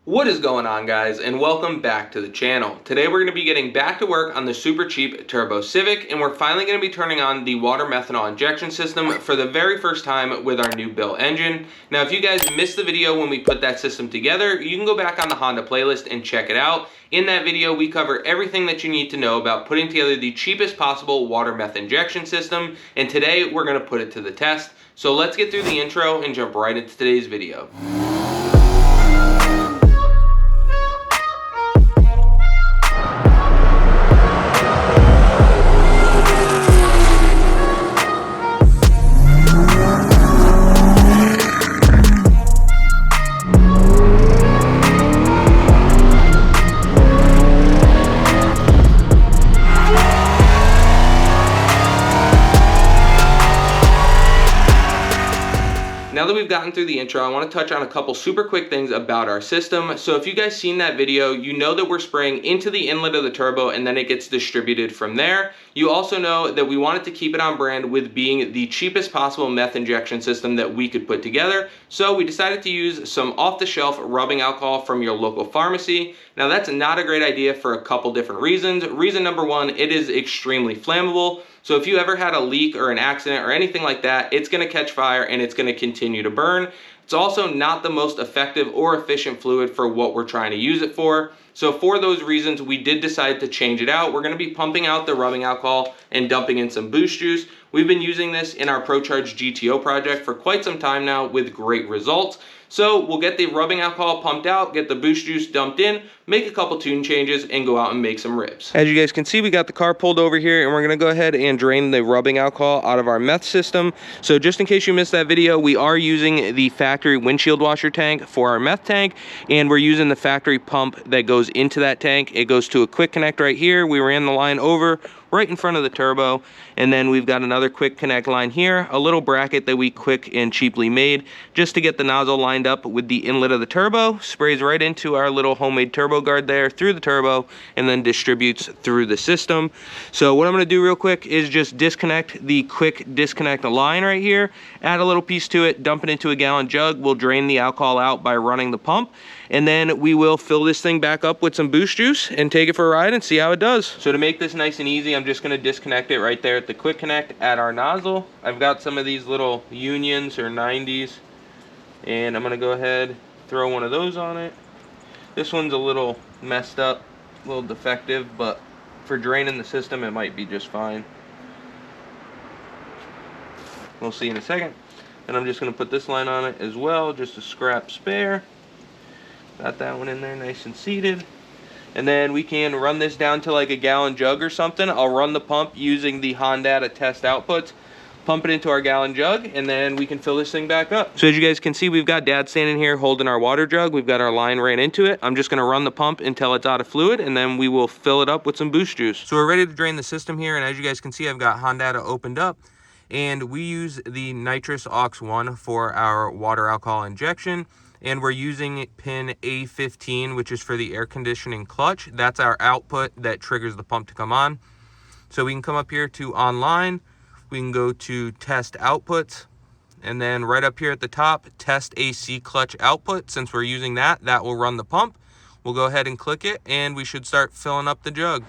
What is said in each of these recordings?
What is going on, guys, and welcome back to the channel. Today we're going to be getting back to work on the super cheap turbo Civic, and we're finally going to be turning on the water methanol injection system for the very first time with our new built engine. Now, if you guys missed the video when we put that system together, you can go back on the Honda playlist and check it out. In that video, we cover everything that you need to know about putting together the cheapest possible water meth injection system, and today we're going to put it to the test. So let's get through the intro and jump right into today's video. Now that we've gotten through the intro, I want to touch on a couple super quick things about our system. So if you guys seen that video, you know that we're spraying into the inlet of the turbo and then it gets distributed from there. You also know that we wanted to keep it on brand with being the cheapest possible meth injection system that we could put together. So we decided to use some off-the-shelf rubbing alcohol from your local pharmacy. Now that's not a great idea for a couple different reasons. Reason number one, it is extremely flammable. So if you ever had a leak or an accident or anything like that, it's going to catch fire and it's going to continue to burn. It's also not the most effective or efficient fluid for what we're trying to use it for. So for those reasons, we did decide to change it out. We're going to be pumping out the rubbing alcohol and dumping in some boost juice. We've been using this in our ProCharge GTO project for quite some time now with great results. So we'll get the rubbing alcohol pumped out, get the boost juice dumped in, make a couple tune changes, and go out and make some ribs. As you guys can see, we got the car pulled over here, and we're gonna go ahead and drain the rubbing alcohol out of our meth system. So just in case you missed that video, we are using the factory windshield washer tank for our meth tank, and we're using the factory pump that goes into that tank. It goes to a quick connect right here. We ran the line over right in front of the turbo, and then we've got another quick connect line here, a little bracket that we quick and cheaply made just to get the nozzle lined up with the inlet of the turbo. Sprays right into our little homemade turbo guard there through the turbo, and then distributes through the system. So what I'm going to do real quick is just disconnect the quick disconnect line right here, add a little piece to it, dump it into a gallon jug. We'll drain the alcohol out by running the pump, and then we will fill this thing back up with some boost juice and take it for a ride and see how it does. So to make this nice and easy, I'm just going to disconnect it right there at the quick connect at our nozzle. I've got some of these little unions or 90s, and I'm going to go ahead, throw one of those on it. This one's a little messed up, a little defective, but for draining the system it might be just fine. We'll see in a second. And I'm just going to put this line on it as well, just a scrap spare. Got that one in there nice and seated. And then we can run this down to like a gallon jug or something. I'll run the pump using the Honda to test outputs, pump it into our gallon jug, and then we can fill this thing back up. So as you guys can see, we've got Dad standing here holding our water jug. We've got our line ran into it. I'm just gonna run the pump until it's out of fluid, and then we will fill it up with some boost juice. So we're ready to drain the system here, and as you guys can see, I've got Honda opened up, and we use the nitrous aux 1 for our water alcohol injection. And we're using pin A15, which is for the air conditioning clutch. That's our output that triggers the pump to come on. So we can come up here to online, we can go to test outputs, and then right up here at the top, test AC clutch output. Since we're using that, that will run the pump. We'll go ahead and click it, and we should start filling up the jug.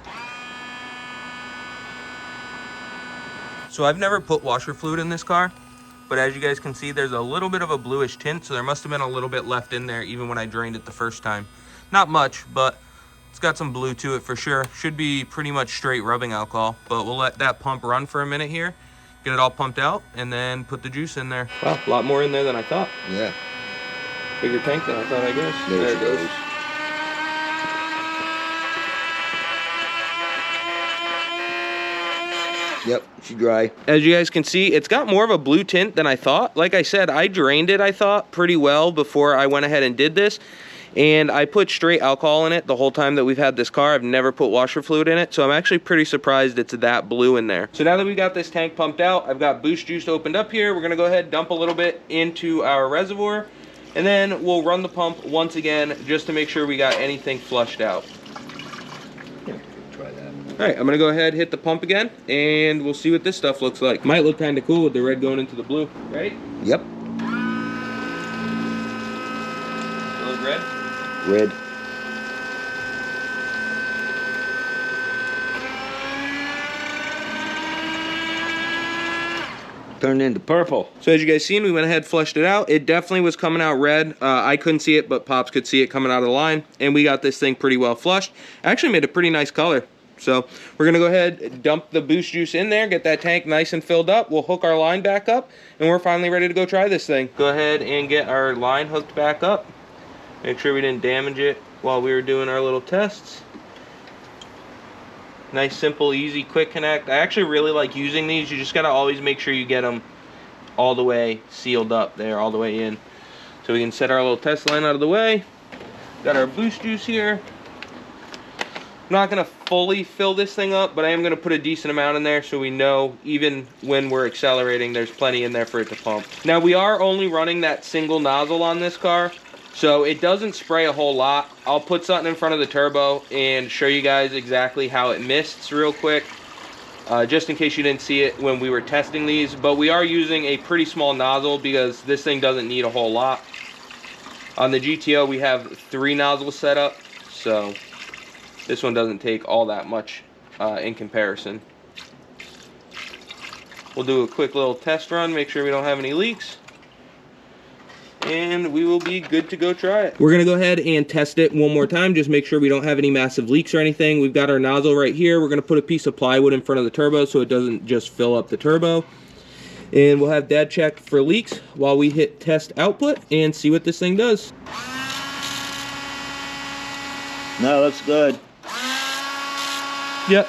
So I've never put washer fluid in this car, but as you guys can see, there's a little bit of a bluish tint, so there must have been a little bit left in there even when I drained it the first time. Not much, but it's got some blue to it for sure. Should be pretty much straight rubbing alcohol, but we'll let that pump run for a minute here, get it all pumped out, and then put the juice in there. Wow, a lot more in there than I thought. Yeah. Bigger tank than I thought, I guess. There it goes. Yep, she's dry. As you guys can see, it's got more of a blue tint than I thought. Like I said, I drained it, I thought, pretty well before I went ahead and did this. And I put straight alcohol in it the whole time that we've had this car. I've never put washer fluid in it, so I'm actually pretty surprised it's that blue in there. So now that we got this tank pumped out, I've got boost juice opened up here. We're gonna go ahead and dump a little bit into our reservoir, and then we'll run the pump once again just to make sure we got anything flushed out. Try that. All right, I'm gonna go ahead, hit the pump again, and we'll see what this stuff looks like. Might look kind of cool with the red going into the blue. Ready? Yep. It look red? red. Turned into purple. So as you guys seen, we went ahead, flushed it out. It definitely was coming out red. I couldn't see it, but Pops could see it coming out of the line. And we got this thing pretty well flushed. Actually made a pretty nice color. So we're gonna go ahead, dump the boost juice in there, get that tank nice and filled up. We'll hook our line back up, and we're finally ready to go try this thing. Go ahead and get our line hooked back up. Make sure we didn't damage it while we were doing our little tests. Nice, simple, easy, quick connect. I actually really like using these. You just gotta always make sure you get them all the way sealed up there, all the way in. So we can set our little test line out of the way. Got our boost juice here. I'm not gonna fully fill this thing up, but I am gonna put a decent amount in there so we know even when we're accelerating, there's plenty in there for it to pump. Now we are only running that single nozzle on this car, so it doesn't spray a whole lot. I'll put something in front of the turbo and show you guys exactly how it mists real quick, just in case you didn't see it when we were testing these. But we are using a pretty small nozzle because this thing doesn't need a whole lot. On the GTO, we have 3 nozzles set up, so this one doesn't take all that much in comparison. We'll do a quick little test run, make sure we don't have any leaks, and we will be good to go try it. We're gonna go ahead and test it one more time, just make sure we don't have any massive leaks or anything. We've got our nozzle right here. We're gonna put a piece of plywood in front of the turbo so it doesn't just fill up the turbo. And we'll have Dad check for leaks while we hit test output and see what this thing does. No, looks good. Yep.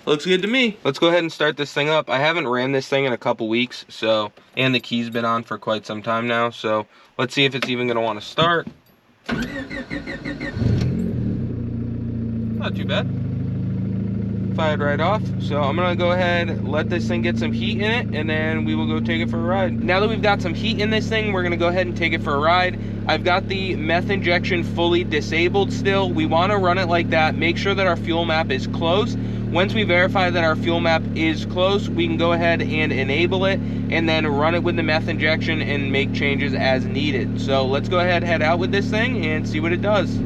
Looks good to me. Let's go ahead and start this thing up. I haven't ran this thing in a couple weeks, so, and the key's been on for quite some time now, so let's see if it's even gonna want to start. Not too bad. Fired right off. So I'm gonna go ahead, let this thing get some heat in it, and then we will go take it for a ride. Now that we've got some heat in this thing, we're gonna go ahead and take it for a ride. I've got the meth injection fully disabled still. We wanna run it like that, make sure that our fuel map is close. Once we verify that our fuel map is close, we can go ahead and enable it, and then run it with the meth injection and make changes as needed. So let's go ahead, head out with this thing and see what it does.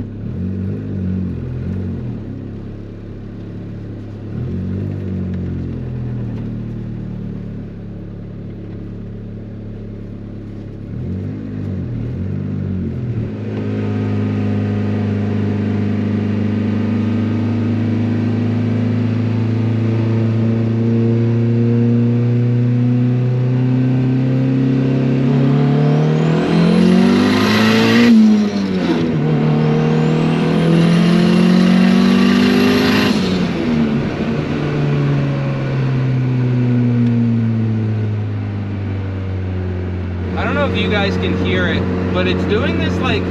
I don't know if you guys can hear it, but it's doing this, like,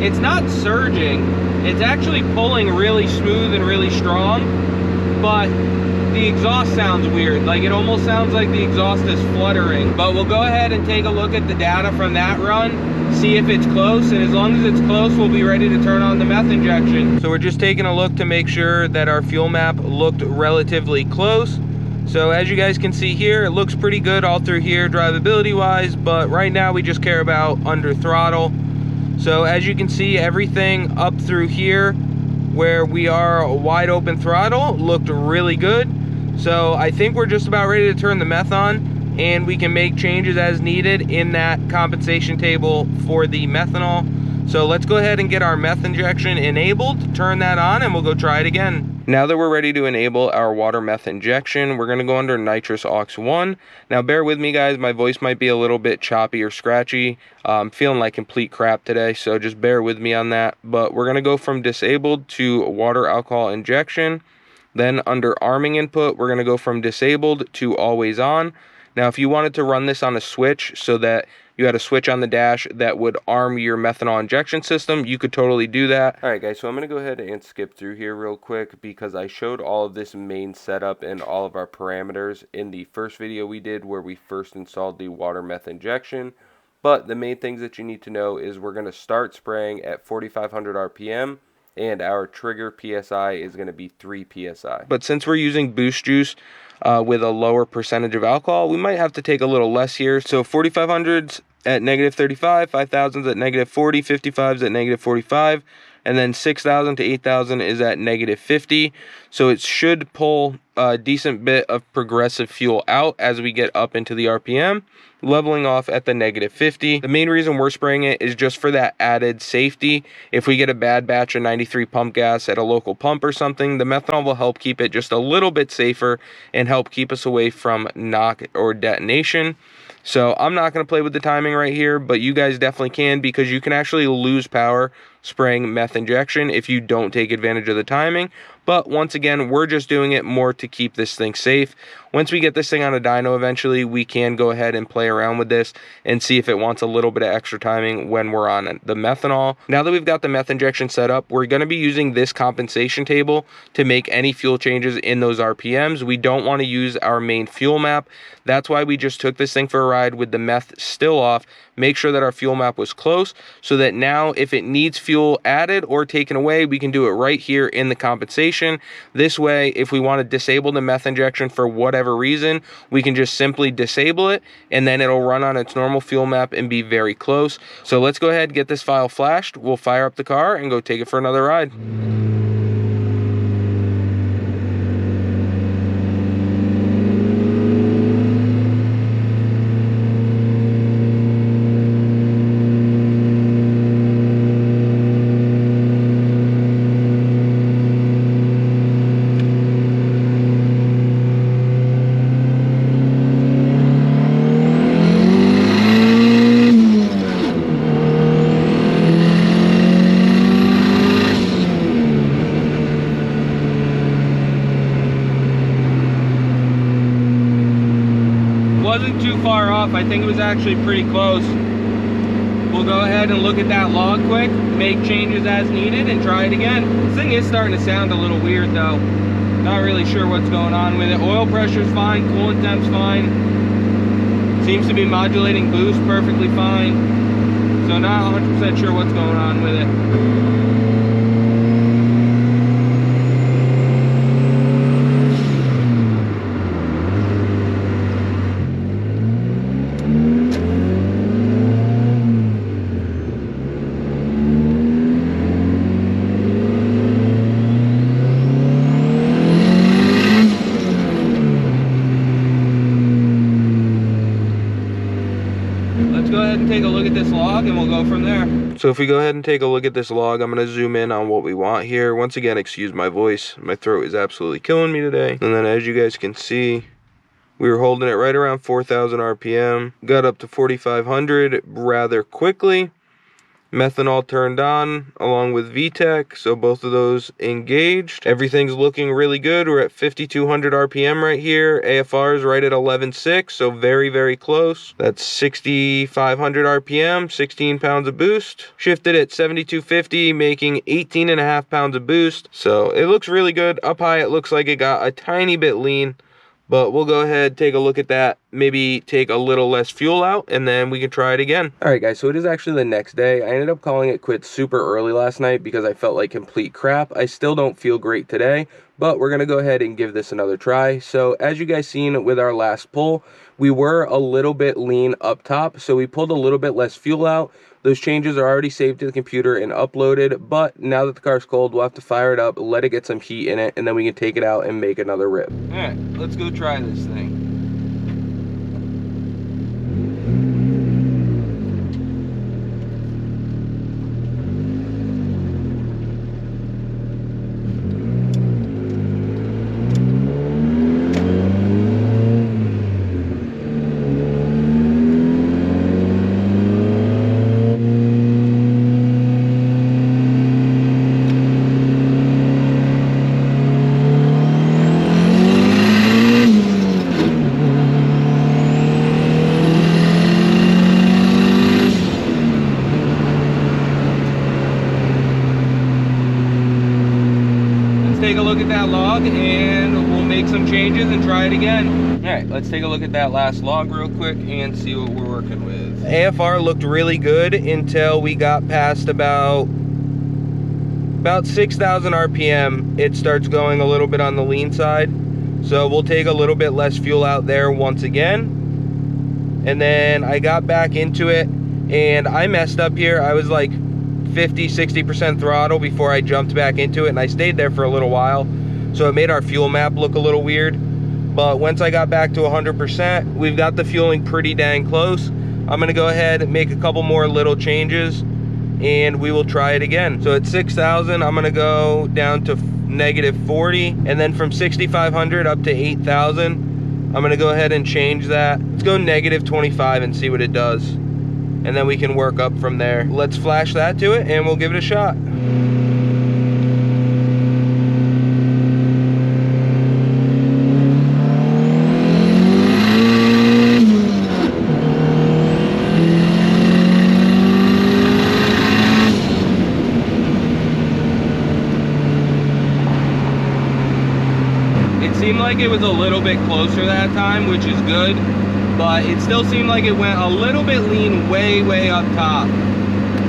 it's not surging, it's actually pulling really smooth and really strong, but the exhaust sounds weird. Like, it almost sounds like the exhaust is fluttering. But we'll go ahead and take a look at the data from that run, see if it's close, and as long as it's close, we'll be ready to turn on the meth injection. So we're just taking a look to make sure that our fuel map looked relatively close. So as you guys can see here, it looks pretty good all through here drivability wise, but right now we just care about under throttle. So as you can see, everything up through here where we are wide open throttle looked really good. So I think we're just about ready to turn the meth on, and we can make changes as needed in that compensation table for the methanol. So let's go ahead and get our meth injection enabled, turn that on, and we'll go try it again. Now that we're ready to enable our water meth injection, we're gonna go under nitrous aux 1. Now bear with me guys, my voice might be a little bit choppy or scratchy. I'm feeling like complete crap today, so just bear with me on that. But we're gonna go from disabled to water alcohol injection. Then under arming input, we're gonna go from disabled to always on. Now if you wanted to run this on a switch so that you had a switch on the dash that would arm your methanol injection system, you could totally do that. All right guys, so I'm gonna go ahead and skip through here real quick because I showed all of this main setup and all of our parameters in the first video we did where we first installed the water meth injection. But the main things that you need to know is we're gonna start spraying at 4,500 RPM and our trigger PSI is gonna be 3 PSI. But since we're using boost juice, with a lower percentage of alcohol, we might have to take a little less here. So 4,500's at -35, 5,000's at -40, 55's at -45, and then 6,000 to 8,000 is at -50. So it should pull a decent bit of progressive fuel out as we get up into the RPM, leveling off at the -50. The main reason we're spraying it is just for that added safety. If we get a bad batch of 93 pump gas at a local pump or something, the methanol will help keep it just a little bit safer and help keep us away from knock or detonation. So I'm not going to play with the timing right here, but you guys definitely can, because you can actually lose power spraying meth injection if you don't take advantage of the timing. But once again, we're just doing it more to keep this thing safe. Once we get this thing on a dyno eventually, we can go ahead and play around with this and see if it wants a little bit of extra timing when we're on the methanol. Now that we've got the meth injection set up, we're going to be using this compensation table to make any fuel changes in those RPMs. We don't want to use our main fuel map. That's why we just took this thing for a ride with the meth still off. Make sure that our fuel map was close, so that now if it needs fuel added or taken away, we can do it right here in the compensation. This way, if we want to disable the meth injection for whatever reason, we can just simply disable it, and then it'll run on its normal fuel map and be very close. So let's go ahead and get this file flashed. We'll fire up the car and go take it for another ride. Wasn't too far off. I think it was actually pretty close. We'll go ahead and look at that log quick, make changes as needed, and try it again. This thing is starting to sound a little weird though. Not really sure what's going on with it. Oil pressure's fine, coolant temp's fine. Seems to be modulating boost perfectly fine. So not 100% sure what's going on with it. Let's go ahead and take a look at this log and we'll go from there. So if we go ahead and take a look at this log, I'm going to zoom in on what we want here. Once again, excuse my voice. My throat is absolutely killing me today. And then as you guys can see, we were holding it right around 4,000 RPM. Got up to 4,500 rather quickly. Methanol turned on along with VTEC, so both of those engaged. Everything's looking really good. We're at 5,200 RPM right here. AFR is right at 11.6, so very, very close. That's 6,500 RPM, 16 pounds of boost. Shifted at 7,250, making 18.5 pounds of boost. So it looks really good. Up high, it looks like it got a tiny bit lean. But we'll go ahead, take a look at that, maybe take a little less fuel out, and then we can try it again. All right, guys, so it is actually the next day. I ended up calling it quits super early last night because I felt like complete crap. I still don't feel great today, but we're going to go ahead and give this another try. So as you guys seen with our last pull, we were a little bit lean up top, so we pulled a little bit less fuel out. Those changes are already saved to the computer and uploaded, but now that the car's cold, we'll have to fire it up, let it get some heat in it, and then we can take it out and make another rip. All right, let's go try this thing. Take a look at that log and we'll make some changes and try it again. All right, let's take a look at that last log real quick and see what we're working with. AFR looked really good until we got past about 6,000 RPM. It starts going a little bit on the lean side. So we'll take a little bit less fuel out there once again. and then I got back into it, and I messed up here. I was like 50-60% throttle before I jumped back into it, and I stayed there for a little while, so it made our fuel map look a little weird. But once I got back to 100%, we've got the fueling pretty dang close. I'm gonna go ahead and make a couple more little changes, and we will try it again. So at 6,000, I'm gonna go down to -40, and then from 6,500 up to 8,000, I'm gonna go ahead and change that. Let's go -25 and see what it does, and then we can work up from there. Let's flash that to it, and we'll give it a shot. Seemed like it was a little bit closer that time, which is good, but it still seemed like it went a little bit lean way up top.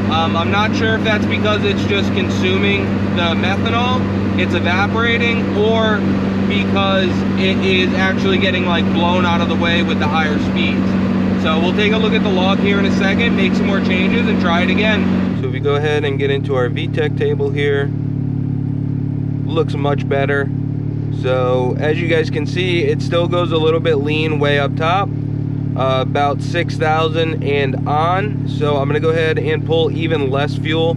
I'm not sure if that's because it's just consuming the methanol, it's evaporating, or because it is actually getting like blown out of the way with the higher speeds. So we'll take a look at the log here in a second, make some more changes, and try it again. So if we go ahead and get into our VTEC table here, looks much better. So as you guys can see, it still goes a little bit lean way up top, about 6,000 and on. So I'm gonna go ahead and pull even less fuel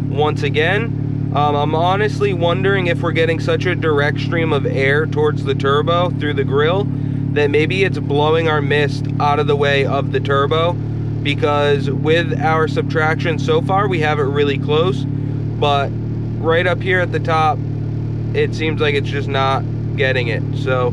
once again. I'm honestly wondering if we're getting such a direct stream of air towards the turbo through the grill that maybe it's blowing our mist out of the way of the turbo, because with our subtraction so far, we have it really close, but right up here at the top, it seems like it's just not getting it. So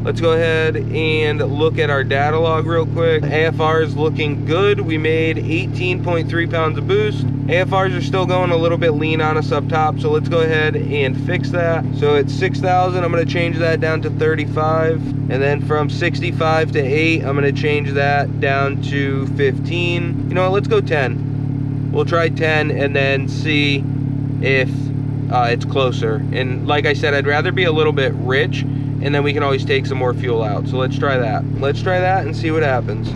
let's go ahead and look at our data log real quick. AFR is looking good. We made 18.3 pounds of boost. AFRs are still going a little bit lean on us up top, so let's go ahead and fix that. So at 6,000, I'm going to change that down to 35, and then from 65 to 8, I'm going to change that down to 15. You know what, let's go 10. We'll try 10 and then see if it's closer. And like I said, I'd rather be a little bit rich, and then we can always take some more fuel out. So let's try that. Let's try that and see what happens.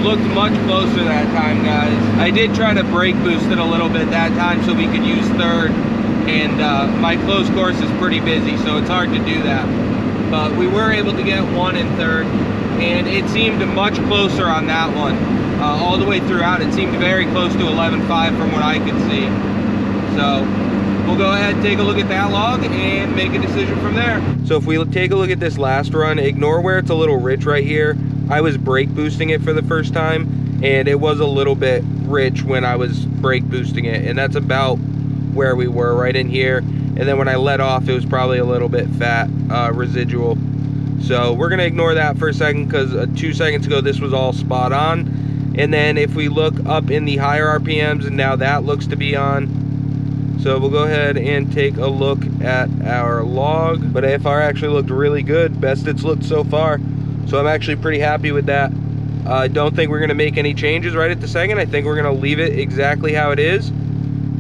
Looked much closer that time, guys. I did try to brake boost it a little bit that time so we could use third, and my close course is pretty busy, so it's hard to do that. But we were able to get one in third, and it seemed much closer on that one. All the way throughout, it seemed very close to 11.5 from what I could see. So we'll go ahead and take a look at that log and make a decision from there. So if we take a look at this last run, ignore where it's a little rich right here. I was brake boosting it for the first time, and it was a little bit rich when I was brake boosting it, and that's about where we were, right in here. And then when I let off, it was probably a little bit fat residual. So we're gonna ignore that for a second, because 2 seconds ago this was all spot on. And then if we look up in the higher RPMs, and now that looks to be on. So we'll go ahead and take a look at our log. But AFR actually looked really good, best it's looked so far. So I'm actually pretty happy with that. I don't think we're gonna make any changes right at the second. I think we're gonna leave it exactly how it is.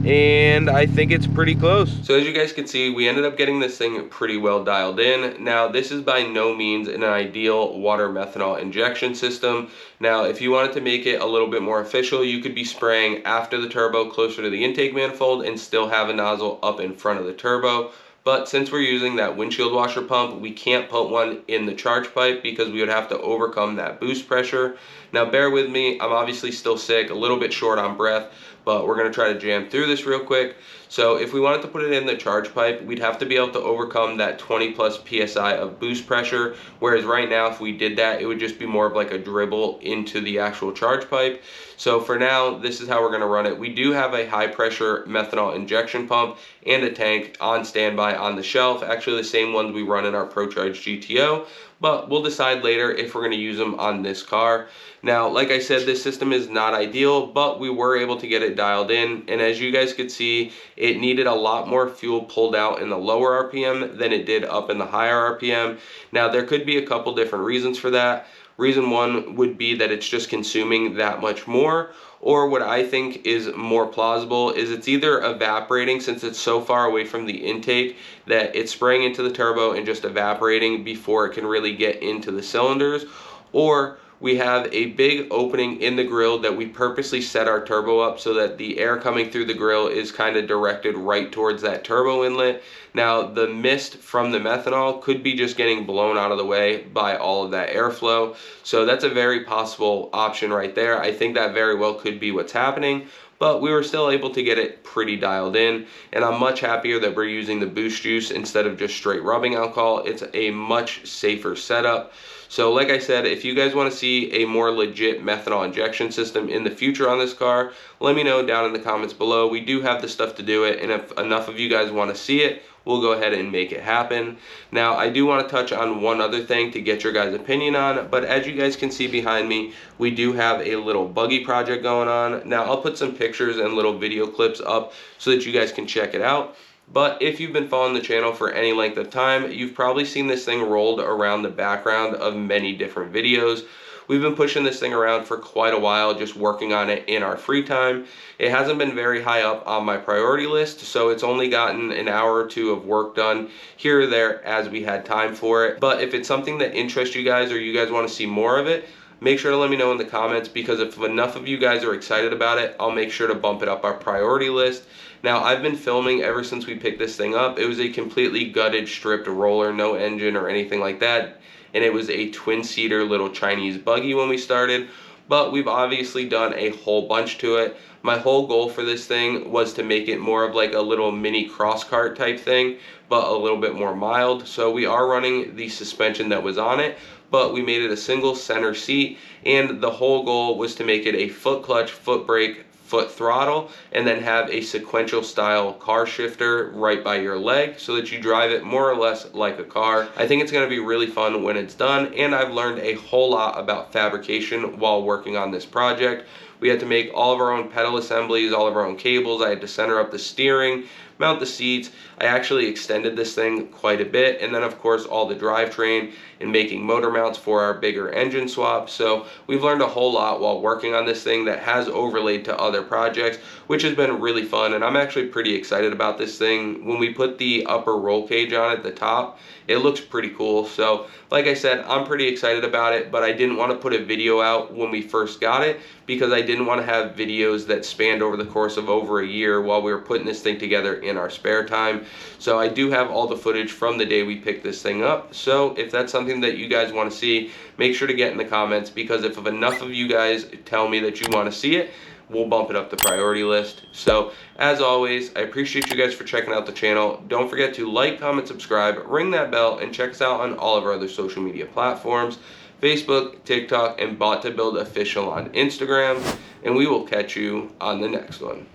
And I think it's pretty close. So as you guys can see, we ended up getting this thing pretty well dialed in. Now, this is by no means an ideal water methanol injection system. Now, if you wanted to make it a little bit more official, you could be spraying after the turbo closer to the intake manifold and still have a nozzle up in front of the turbo. But since we're using that windshield washer pump, we can't put one in the charge pipe because we would have to overcome that boost pressure. Now bear with me, I'm obviously still sick, a little bit short on breath, but we're going to try to jam through this real quick. So if we wanted to put it in the charge pipe, we'd have to be able to overcome that 20 plus psi of boost pressure, whereas right now if we did that, it would just be more of like a dribble into the actual charge pipe. So for now, this is how we're going to run it. We do have a high pressure methanol injection pump and a tank on standby on the shelf, actually the same ones we run in our ProCharge GTO, but we'll decide later if we're going to use them on this car. Now, like I said, this system is not ideal, but we were able to get it dialed in, and as you guys could see, it needed a lot more fuel pulled out in the lower RPM than it did up in the higher RPM. Now, there could be a couple different reasons for that. Reason one would be that it's just consuming that much more, or what I think is more plausible is it's either evaporating, since it's so far away from the intake that it's spraying into the turbo and just evaporating before it can really get into the cylinders, or we have a big opening in the grill that we purposely set our turbo up so that the air coming through the grill is kind of directed right towards that turbo inlet. Now, the mist from the methanol could be just getting blown out of the way by all of that airflow. So that's a very possible option right there. I think that very well could be what's happening, but we were still able to get it pretty dialed in, and I'm much happier that we're using the boost juice instead of just straight rubbing alcohol. It's a much safer setup. So like I said, if you guys want to see a more legit methanol injection system in the future on this car, let me know down in the comments below. We do have the stuff to do it, and if enough of you guys want to see it, we'll go ahead and make it happen. Now, I do want to touch on one other thing to get your guys' opinion on, but as you guys can see behind me, we do have a little buggy project going on. Now, I'll put some pictures and little video clips up so that you guys can check it out. But if you've been following the channel for any length of time, you've probably seen this thing rolled around the background of many different videos. We've been pushing this thing around for quite a while, just working on it in our free time. It hasn't been very high up on my priority list, so it's only gotten an hour or two of work done here or there as we had time for it. But if it's something that interests you guys or you guys want to see more of it, make sure to let me know in the comments, because if enough of you guys are excited about it, I'll make sure to bump it up our priority list. Now, I've been filming ever since we picked this thing up. It was a completely gutted, stripped roller, no engine or anything like that. And it was a twin-seater little Chinese buggy when we started. But we've obviously done a whole bunch to it. My whole goal for this thing was to make it more of like a little mini cross cart type thing, but a little bit more mild. So we are running the suspension that was on it, but we made it a single center seat, and the whole goal was to make it a foot clutch, foot brake, foot throttle, and then have a sequential style car shifter right by your leg so that you drive it more or less like a car. I think it's going to be really fun when it's done, and I've learned a whole lot about fabrication while working on this project. We had to make all of our own pedal assemblies, all of our own cables. I had to center up the steering, mount the seats. I actually extended this thing quite a bit, and then of course all the drivetrain and making motor mounts for our bigger engine swap. So we've learned a whole lot while working on this thing that has overlaid to other projects, which has been really fun, and I'm actually pretty excited about this thing. When we put the upper roll cage on at the top, it looks pretty cool. So like I said, I'm pretty excited about it, but I didn't want to put a video out when we first got it because I didn't want to have videos that spanned over the course of over a year while we were putting this thing together in our spare time. So I do have all the footage from the day we picked this thing up. So if that's something that you guys want to see, make sure to get in the comments, because if enough of you guys tell me that you want to see it, we'll bump it up the priority list. So as always, I appreciate you guys for checking out the channel. Don't forget to like, comment, subscribe, ring that bell, and check us out on all of our other social media platforms: Facebook, TikTok, and Bought to Build Official on Instagram. And we will catch you on the next one.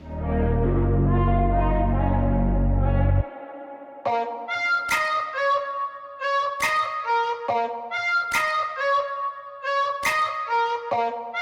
Bye.